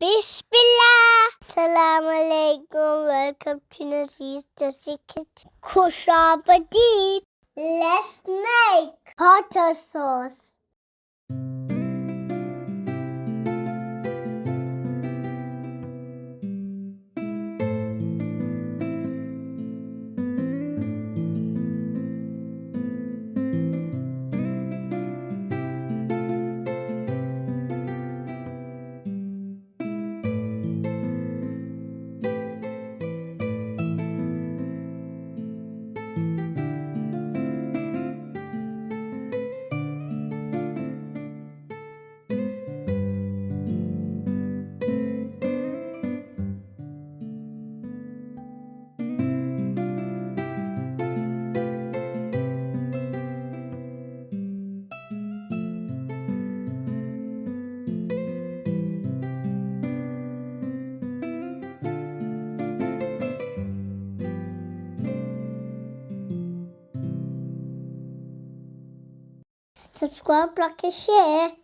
Bismillah. Assalamu alaikum. Welcome to LazeezDesiKitchen. Khush appetit. Let's make tartar sauce. Subscribe, like, and share.